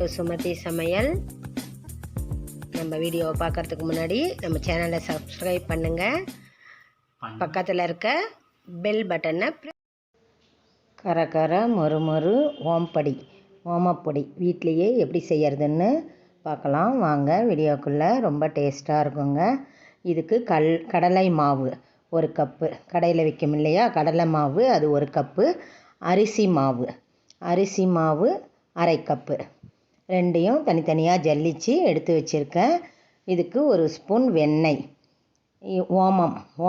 To Sumathi சமையல். நம்ம வீடியோவை பார்க்குறதுக்கு முன்னாடி நம்ம சேனலை சப்ஸ்கிரைப் பண்ணுங்கள். பக்கத்தில் இருக்க பெல் பட்டனை கர மொறு மொறு ஓமப்பொடி வீட்லேயே எப்படி செய்யறதுன்னு பார்க்கலாம் வாங்க. வீடியோக்குள்ளே ரொம்ப டேஸ்ட்டாக இருக்குங்க. இதுக்கு கடலை மாவு 1 கப்பு, கடையில் விற்கும் இல்லையா கடலை மாவு, அது 1 கப்பு. அரிசி மாவு 1/2 கப்பு, ரெண்டையும் தனித்தனியாக ஜல்லிச்சு எடுத்து வச்சுருக்கேன். இதுக்கு 1 ஸ்பூன் வெண்ணெய்,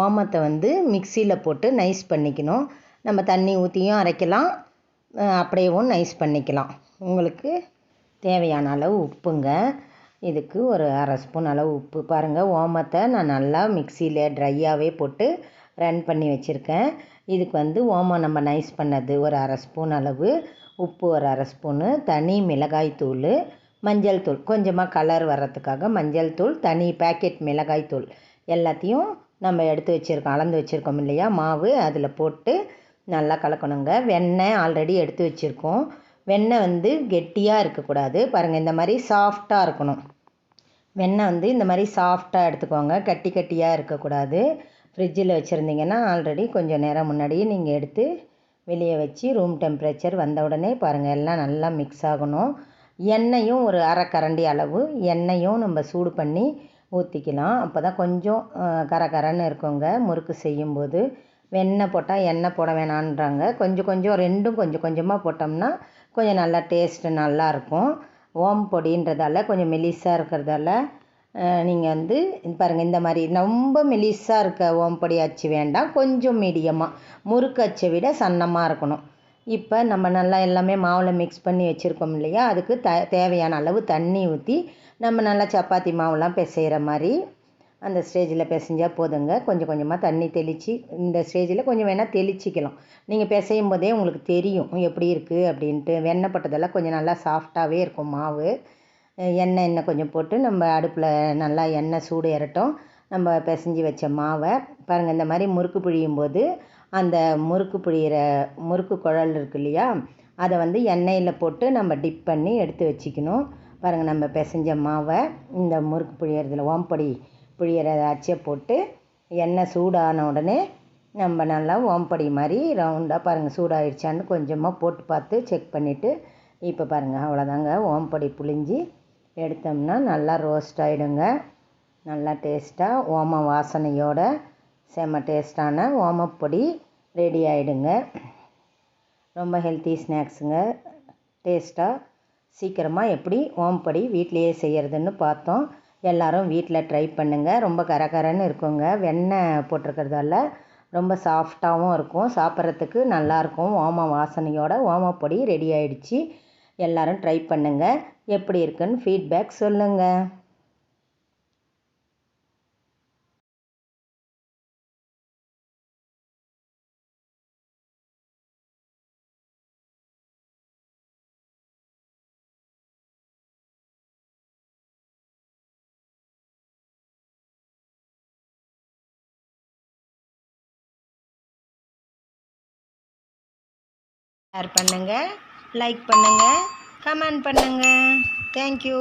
ஓமத்தை மிக்சியில் போட்டு நைஸ் பண்ணிக்கணும். நம்ம தண்ணி ஊற்றியும் அரைக்கலாம், அப்படியேவும் நைஸ் பண்ணிக்கலாம். உங்களுக்கு தேவையான அளவு உப்புங்க. இதுக்கு 1/2 ஸ்பூன் அளவு உப்பு. பாருங்கள், ஓமத்தை நான் நல்லா மிக்சியில் ட்ரையாகவே போட்டு ரன் பண்ணி வச்சுருக்கேன். இதுக்கு ஓமம் நம்ம நைஸ் பண்ணது 1/2 ஸ்பூன் அளவு, உப்பு 1/2 ஸ்பூனு, தனி மிளகாய் தூள், மஞ்சள் தூள் கொஞ்சமாக கலர் வர்றதுக்காக மஞ்சள் தூள், தனி பேக்கெட் மிளகாய் தூள் எல்லாத்தையும் நம்ம எடுத்து வச்சுருக்கோம், அளந்து வச்சுருக்கோம் இல்லையா மாவு, அதில் போட்டு நல்லா கலக்கணுங்க. வெண்ணெய் ஆல்ரெடி எடுத்து வச்சுருக்கோம். வெண்ணெய் கெட்டியாக இருக்கக்கூடாது. பாருங்கள், இந்த மாதிரி சாஃப்டாக இருக்கணும். வெண்ணெய் இந்த மாதிரி சாஃப்டாக எடுத்துக்கோங்க, கட்டியாக இருக்கக்கூடாது. ஃப்ரிட்ஜில் வச்சுருந்தீங்கன்னா ஆல்ரெடி கொஞ்சம் நேரம் முன்னாடியே நீங்கள் எடுத்து வெளியே வச்சு ரூம் டெம்பரேச்சர் வந்த உடனே பாருங்கள் எல்லாம் நல்லா மிக்ஸ் ஆகணும். எண்ணெயும் 1/2 கரண்டி அளவு எண்ணெயும் நம்ம சூடு பண்ணி ஊற்றிக்கலாம். அப்போ தான் கொஞ்சம் கரன்னு இருக்குங்க முறுக்கு செய்யும்போது. வெண்ணெய் போட்டால் எண்ணெய் போட வேணான்றாங்க. கொஞ்சம் ரெண்டும் கொஞ்சம் கொஞ்சமாக போட்டோம்னா கொஞ்சம் நல்லா டேஸ்ட்டு நல்லாயிருக்கும். ஓமப்பொடின்றதால கொஞ்சம் மெலிசாக இருக்கிறதால நீங்கள் பாருங்கள், இந்த மாதிரி ரொம்ப மெலிசாக இருக்க ஓமப்பொடி அச்சு வேண்டாம், கொஞ்சம் மீடியமாக முறுக்கு அச்சை விட சன்னமாக இருக்கணும். இப்போ நம்ம நல்லா எல்லாமே மாவில் மிக்ஸ் பண்ணி வச்சுருக்கோம் இல்லையா, அதுக்கு தேவையான அளவு தண்ணி ஊற்றி நம்ம நல்லா சப்பாத்தி மாவுலாம் பிசைகிற மாதிரி அந்த ஸ்டேஜில் பிசைஞ்சால் போதுங்க. கொஞ்சம் கொஞ்சமாக தண்ணி தெளித்து இந்த ஸ்டேஜில் கொஞ்சம் வேணால் தெளிச்சிக்கலாம். நீங்கள் பிசையும் போதே உங்களுக்கு தெரியும் எப்படி இருக்குது அப்படின்ட்டு. வெண்ணெய் போட்டதெல்லாம் கொஞ்சம் நல்லா சாஃப்டாகவே இருக்கும் மாவு. எண்ணெய் கொஞ்சம் போட்டு நம்ம அடுப்பில் நல்லா எண்ணெய் சூடு ஏறட்டும். நம்ம பிசைஞ்சு வச்ச மாவை பாருங்கள், இந்த மாதிரி முறுக்கு புழியும் போது அந்த முறுக்கு புழியிற முறுக்கு குழல் இருக்கு இல்லையா, அதை எண்ணெயில் போட்டு நம்ம டிப் பண்ணி எடுத்து வச்சுக்கணும். பாருங்கள், நம்ம பிசைஞ்ச மாவை இந்த முறுக்கு புழியறதுல ஓமப்பொடி புழியிற அச்சை போட்டு எண்ணெய் சூடான உடனே நம்ம நல்லா ஓமப்பொடி மாதிரி ரவுண்டாக பாருங்கள் சூடாகிடுச்சான்னு கொஞ்சமாக போட்டு பார்த்து செக் பண்ணிவிட்டு இப்போ பாருங்கள் அவ்வளோதாங்க. ஓமப்பொடி புழிஞ்சி எடுத்தோம்னா நல்லா ரோஸ்ட் ஆகிடுங்க. நல்லா டேஸ்ட்டாக ஓம வாசனையோட செம்ம டேஸ்ட்டான ஓமப்பொடி ரெடி ஆகிடுங்க. ரொம்ப ஹெல்த்தி ஸ்நாக்ஸுங்க. டேஸ்ட்டாக சீக்கிரமாக எப்படி ஓமப்பொடி வீட்டிலையே செய்கிறதுன்னு பார்த்தோம். எல்லோரும் வீட்டில் ட்ரை பண்ணுங்கள். ரொம்ப கரன்னு இருக்குங்க. வெண்ணெய் போட்டிருக்கிறதால ரொம்ப சாஃப்டாகவும் இருக்கும், சாப்பிட்றதுக்கு நல்லாயிருக்கும். ஓம வாசனையோட ஓமப்பொடி ரெடி ஆகிடுச்சு. எல்லோரும் ட்ரை பண்ணுங்கள். எப்படி இருக்குன்னு ஃபீட்பேக் சொல்லுங்கள். ஷேர் பண்ணுங்கள், லைக் பண்ணுங்கள், கமெண்ட் பண்ணுங்கள். தேங்க்யூ.